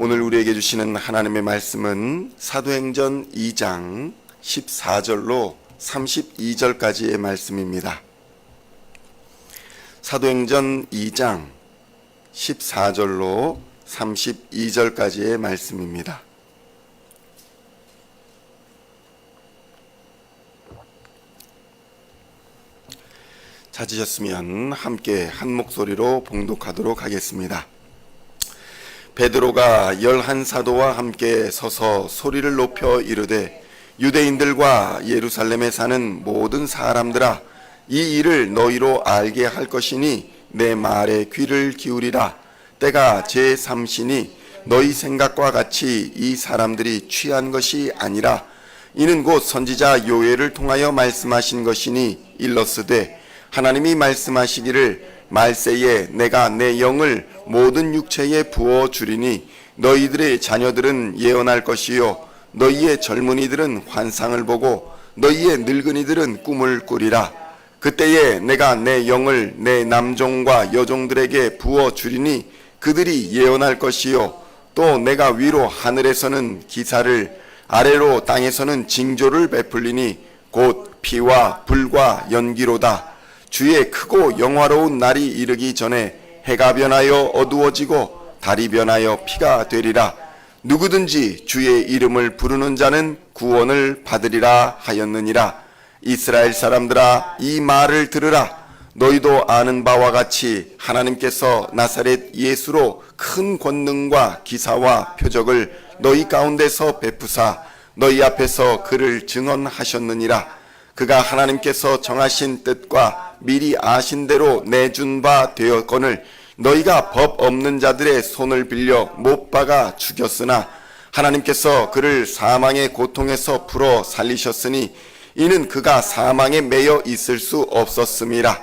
오늘 우리에게 주시는 하나님의 말씀은 사도행전 2장 14절로 32절까지의 말씀입니다. 사도행전 2장 14절로 32절까지의 말씀입니다. 찾으셨으면 함께 한 목소리로 봉독하도록 하겠습니다. 베드로가 11사도와 함께 서서 소리를 높여 이르되 유대인들과 예루살렘에 사는 모든 사람들아, 이 일을 너희로 알게 할 것이니 내 말에 귀를 기울이라. 때가 제3시니 너희 생각과 같이 이 사람들이 취한 것이 아니라 이는 곧 선지자 요엘을 통하여 말씀하신 것이니 일러스되 하나님이 말씀하시기를 말세에 내가 내 영을 모든 육체에 부어 주리니 너희들의 자녀들은 예언할 것이요 너희의 젊은이들은 환상을 보고 너희의 늙은이들은 꿈을 꾸리라. 그때에 내가 내 영을 내 남종과 여종들에게 부어 주리니 그들이 예언할 것이요 또 내가 위로 하늘에서는 기사를 아래로 땅에서는 징조를 베풀리니 곧 피와 불과 연기로다. 주의 크고 영화로운 날이 이르기 전에 해가 변하여 어두워지고 달이 변하여 피가 되리라. 누구든지 주의 이름을 부르는 자는 구원을 받으리라 하였느니라. 이스라엘 사람들아, 이 말을 들으라. 너희도 아는 바와 같이 하나님께서 나사렛 예수로 큰 권능과 기사와 표적을 너희 가운데서 베푸사 너희 앞에서 그를 증언하셨느니라. 그가 하나님께서 정하신 뜻과 미리 아신 대로 내준 바 되었거늘 너희가 법 없는 자들의 손을 빌려 못 박아 죽였으나 하나님께서 그를 사망의 고통에서 풀어 살리셨으니 이는 그가 사망에 매여 있을 수 없었음이라.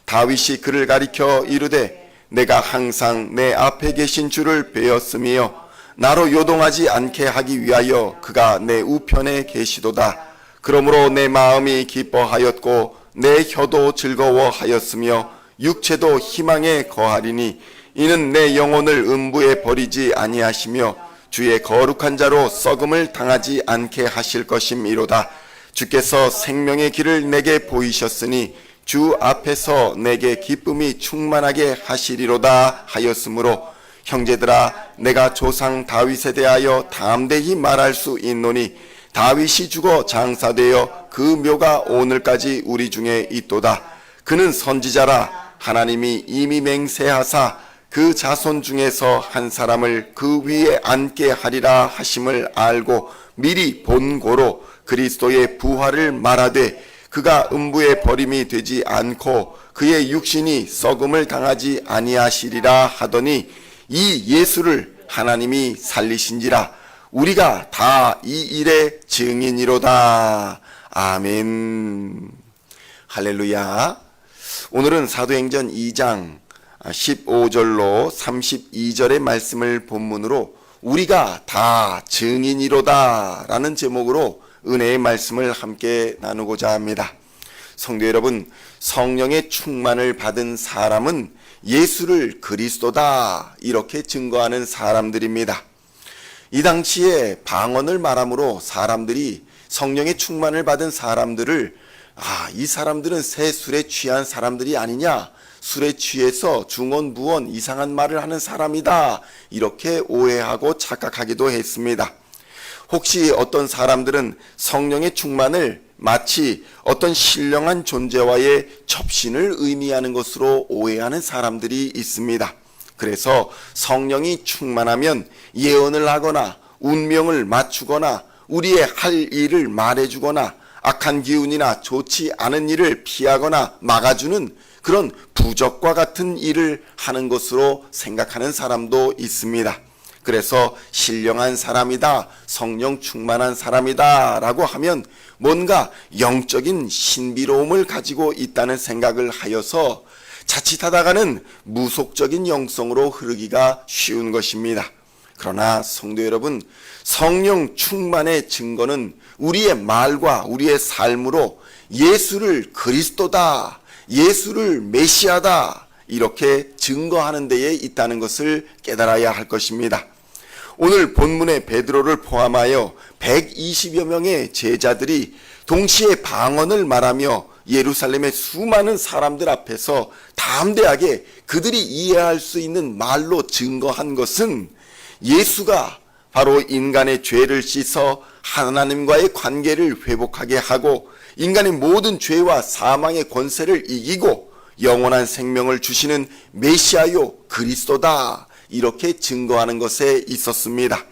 다윗이 그를 가리켜 이르되 내가 항상 내 앞에 계신 주를 배웠으며 나로 요동하지 않게 하기 위하여 그가 내 우편에 계시도다. 그러므로 내 마음이 기뻐하였고 내 혀도 즐거워하였으며 육체도 희망에 거하리니 이는 내 영혼을 음부에 버리지 아니하시며 주의 거룩한 자로 썩음을 당하지 않게 하실 것임이로다. 주께서 생명의 길을 내게 보이셨으니 주 앞에서 내게 기쁨이 충만하게 하시리로다 하였으므로 형제들아, 내가 조상 다윗에 대하여 담대히 말할 수 있노니 다윗이 죽어 장사되어 그 묘가 오늘까지 우리 중에 있도다. 그는 선지자라. 하나님이 이미 맹세하사 그 자손 중에서 한 사람을 그 위에 앉게 하리라 하심을 알고 미리 본고로 그리스도의 부활을 말하되 그가 음부에 버림이 되지 않고 그의 육신이 썩음을 당하지 아니하시리라 하더니 이 예수를 하나님이 살리신지라. 우리가 다 이 일의 증인이로다. 아멘. 할렐루야. 오늘은 사도행전 2장 15절로 32절의 말씀을 본문으로 우리가 다 증인이로다 라는 제목으로 은혜의 말씀을 함께 나누고자 합니다. 성도 여러분, 성령의 충만을 받은 사람은 예수를 그리스도다 이렇게 증거하는 사람들입니다. 이 당시에 방언을 말함으로 사람들이 성령의 충만을 받은 사람들을 이 사람들은 새 술에 취한 사람들이 아니냐, 술에 취해서 중언부언 이상한 말을 하는 사람이다 이렇게 오해하고 착각하기도 했습니다. 혹시 어떤 사람들은 성령의 충만을 마치 어떤 신령한 존재와의 접신을 의미하는 것으로 오해하는 사람들이 있습니다. 그래서 성령이 충만하면 예언을 하거나 운명을 맞추거나 우리의 할 일을 말해주거나 악한 기운이나 좋지 않은 일을 피하거나 막아주는 그런 부적과 같은 일을 하는 것으로 생각하는 사람도 있습니다. 그래서 신령한 사람이다, 성령 충만한 사람이다 라고 하면 뭔가 영적인 신비로움을 가지고 있다는 생각을 하여서 자칫하다가는 무속적인 영성으로 흐르기가 쉬운 것입니다. 그러나 성도 여러분, 성령 충만의 증거는 우리의 말과 우리의 삶으로 예수를 그리스도다, 예수를 메시아다 이렇게 증거하는 데에 있다는 것을 깨달아야 할 것입니다. 오늘 본문의 베드로를 포함하여 120여 명의 제자들이 동시에 방언을 말하며 예루살렘의 수많은 사람들 앞에서 담대하게 그들이 이해할 수 있는 말로 증거한 것은 예수가 바로 인간의 죄를 씻어 하나님과의 관계를 회복하게 하고 인간의 모든 죄와 사망의 권세를 이기고 영원한 생명을 주시는 메시아요 그리스도다, 이렇게 증거하는 것에 있었습니다.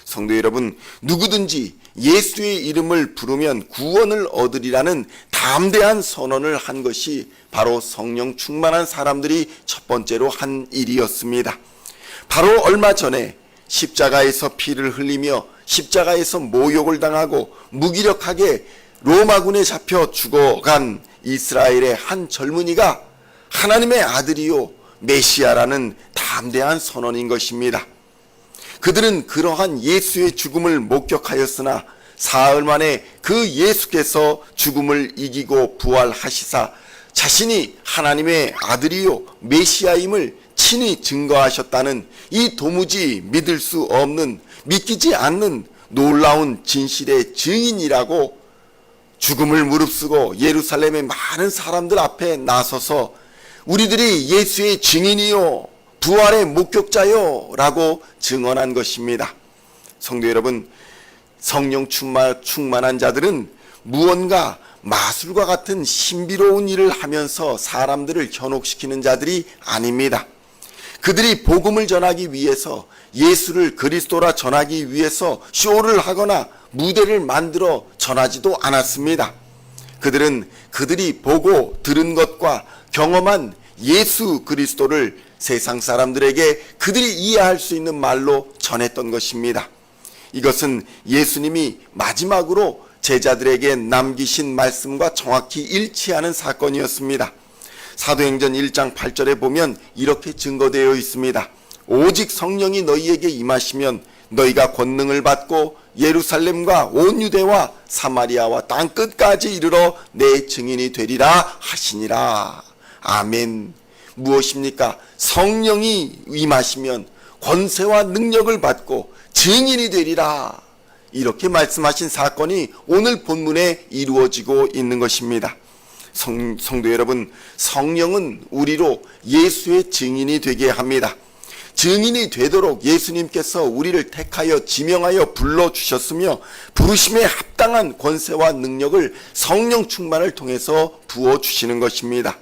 성도 여러분, 누구든지 예수의 이름을 부르면 구원을 얻으리라는 담대한 선언을 한 것이 바로 성령 충만한 사람들이 첫 번째로 한 일이었습니다. 바로 얼마 전에 십자가에서 피를 흘리며 십자가에서 모욕을 당하고 무기력하게 로마군에 잡혀 죽어간 이스라엘의 한 젊은이가 하나님의 아들이요 메시아라는 담대한 선언인 것입니다. 그들은 그러한 예수의 죽음을 목격하였으나 사흘 만에 그 예수께서 죽음을 이기고 부활하시사 자신이 하나님의 아들이요 메시아임을 친히 증거하셨다는 이 도무지 믿을 수 없는, 믿기지 않는 놀라운 진실의 증인이라고 죽음을 무릅쓰고 예루살렘의 많은 사람들 앞에 나서서 우리들이 예수의 증인이요 부활의 목격자요 라고 증언한 것입니다. 성도 여러분, 성령 충만한 자들은 무언가 마술과 같은 신비로운 일을 하면서 사람들을 현혹시키는 자들이 아닙니다. 그들이 복음을 전하기 위해서, 예수를 그리스도라 전하기 위해서 쇼를 하거나 무대를 만들어 전하지도 않았습니다. 그들은 그들이 보고 들은 것과 경험한 예수 그리스도를 세상 사람들에게 그들이 이해할 수 있는 말로 전했던 것입니다. 이것은 예수님이 마지막으로 제자들에게 남기신 말씀과 정확히 일치하는 사건이었습니다. 사도행전 1장 8절에 보면 이렇게 증거되어 있습니다. 오직 성령이 너희에게 임하시면 너희가 권능을 받고 예루살렘과 온 유대와 사마리아와 땅끝까지 이르러 내 증인이 되리라 하시니라. 아멘. 무엇입니까? 성령이 임하시면 권세와 능력을 받고 증인이 되리라, 이렇게 말씀하신 사건이 오늘 본문에 이루어지고 있는 것입니다. 성도 여러분, 성령은 우리로 예수의 증인이 되게 합니다. 증인이 되도록 예수님께서 우리를 택하여 지명하여 불러주셨으며 부르심에 합당한 권세와 능력을 성령 충만을 통해서 부어주시는 것입니다.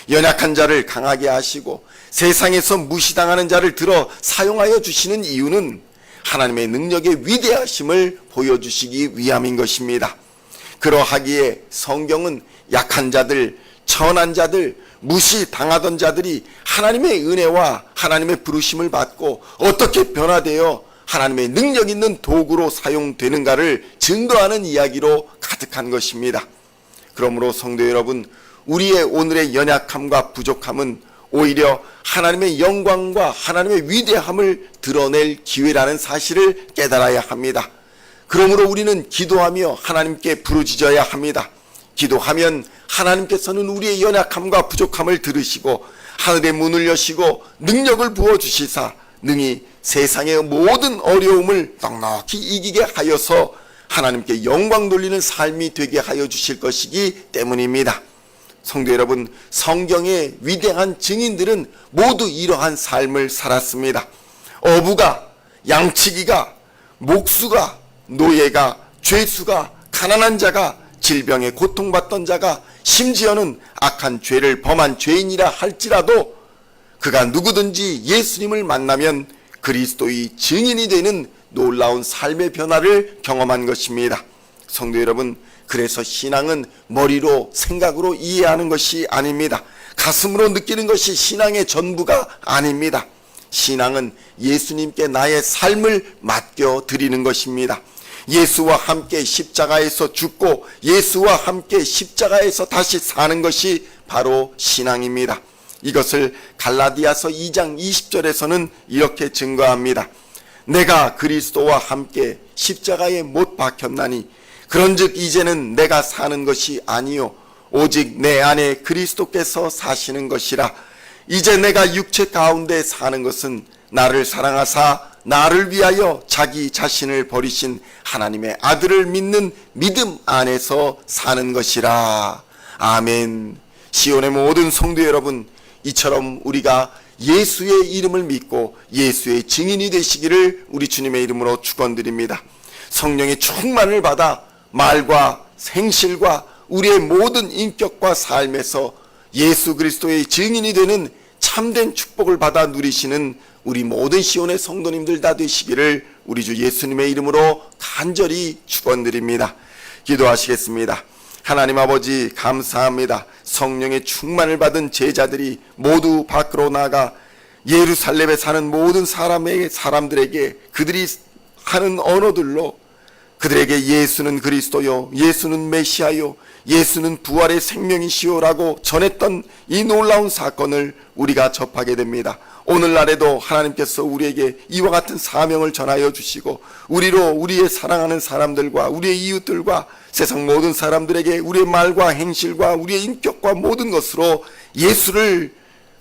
연약한 자를 강하게 하시고 세상에서 무시당하는 자를 들어 사용하여 주시는 이유는 하나님의 능력의 위대하심을 보여주시기 위함인 것입니다. 그러하기에 성경은 약한 자들, 천한 자들, 무시당하던 자들이 하나님의 은혜와 하나님의 부르심을 받고 어떻게 변화되어 하나님의 능력 있는 도구로 사용되는가를 증거하는 이야기로 가득한 것입니다. 그러므로 성도 여러분, 우리의 오늘의 연약함과 부족함은 오히려 하나님의 영광과 하나님의 위대함을 드러낼 기회라는 사실을 깨달아야 합니다. 그러므로 우리는 기도하며 하나님께 부르짖어야 합니다. 기도하면 하나님께서는 우리의 연약함과 부족함을 들으시고 하늘의 문을 여시고 능력을 부어주시사 능히 세상의 모든 어려움을 넉넉히 이기게 하여서 하나님께 영광 돌리는 삶이 되게 하여 주실 것이기 때문입니다. 성도 여러분, 성경의 위대한 증인들은 모두 이러한 삶을 살았습니다. 어부가, 양치기가, 목수가, 노예가, 죄수가, 가난한 자가, 질병에 고통받던 자가, 심지어는 악한 죄를 범한 죄인이라 할지라도 그가 누구든지 예수님을 만나면 그리스도의 증인이 되는 놀라운 삶의 변화를 경험한 것입니다. 성도 여러분, 그래서 신앙은 머리로 생각으로 이해하는 것이 아닙니다. 가슴으로 느끼는 것이 신앙의 전부가 아닙니다. 신앙은 예수님께 나의 삶을 맡겨드리는 것입니다. 예수와 함께 십자가에서 죽고 예수와 함께 십자가에서 다시 사는 것이 바로 신앙입니다. 이것을 갈라디아서 2장 20절에서는 이렇게 증거합니다. 내가 그리스도와 함께 십자가에 못 박혔나니 그런즉 이제는 내가 사는 것이 아니요 오직 내 안에 그리스도께서 사시는 것이라. 이제 내가 육체 가운데 사는 것은 나를 사랑하사 나를 위하여 자기 자신을 버리신 하나님의 아들을 믿는 믿음 안에서 사는 것이라. 아멘. 시온의 모든 성도 여러분, 이처럼 우리가 예수의 이름을 믿고 예수의 증인이 되시기를 우리 주님의 이름으로 축원드립니다. 성령의 충만을 받아 말과 생실과 우리의 모든 인격과 삶에서 예수 그리스도의 증인이 되는 참된 축복을 받아 누리시는 우리 모든 시온의 성도님들 다 되시기를 우리 주 예수님의 이름으로 간절히 축원드립니다. 기도하시겠습니다. 하나님 아버지, 감사합니다. 성령의 충만을 받은 제자들이 모두 밖으로 나가 예루살렘에 사는 모든 사람들에게 그들이 하는 언어들로 그들에게 예수는 그리스도요, 예수는 메시아요, 예수는 부활의 생명이시오라고 전했던 이 놀라운 사건을 우리가 접하게 됩니다. 오늘날에도 하나님께서 우리에게 이와 같은 사명을 전하여 주시고 우리로 우리의 사랑하는 사람들과 우리의 이웃들과 세상 모든 사람들에게 우리의 말과 행실과 우리의 인격과 모든 것으로 예수를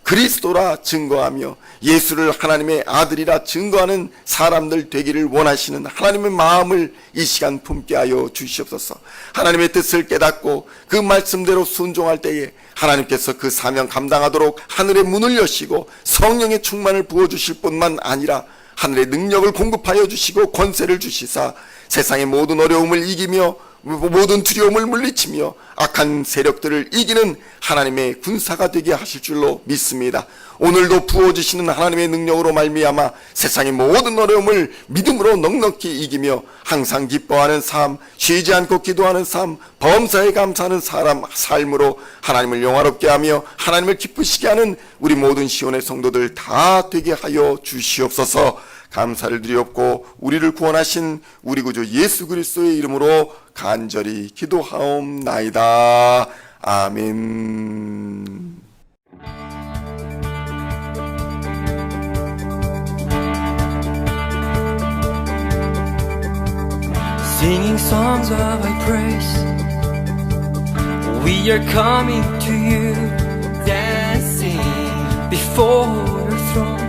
그리스도라 증거하며 예수를 하나님의 아들이라 증거하는 사람들 되기를 원하시는 하나님의 마음을 이 시간 품게 하여 주시옵소서. 하나님의 뜻을 깨닫고 그 말씀대로 순종할 때에 하나님께서 그 사명 감당하도록 하늘의 문을 여시고 성령의 충만을 부어주실 뿐만 아니라 하늘의 능력을 공급하여 주시고 권세를 주시사 세상의 모든 어려움을 이기며 모든 두려움을 물리치며 악한 세력들을 이기는 하나님의 군사가 되게 하실 줄로 믿습니다. 오늘도 부어주시는 하나님의 능력으로 말미암아 세상의 모든 어려움을 믿음으로 넉넉히 이기며 항상 기뻐하는 삶, 쉬지 않고 기도하는 삶, 범사에 감사하는 삶으로 하나님을 영화롭게 하며 하나님을 기쁘시게 하는 우리 모든 시온의 성도들 다 되게 하여 주시옵소서. 감사를 드리옵고 우리를 구원하신 우리 구주 예수 그리스도의 이름으로 간절히 기도하옵나이다. 아멘. Singing songs of thy praise, we are coming to you, dancing before your throne.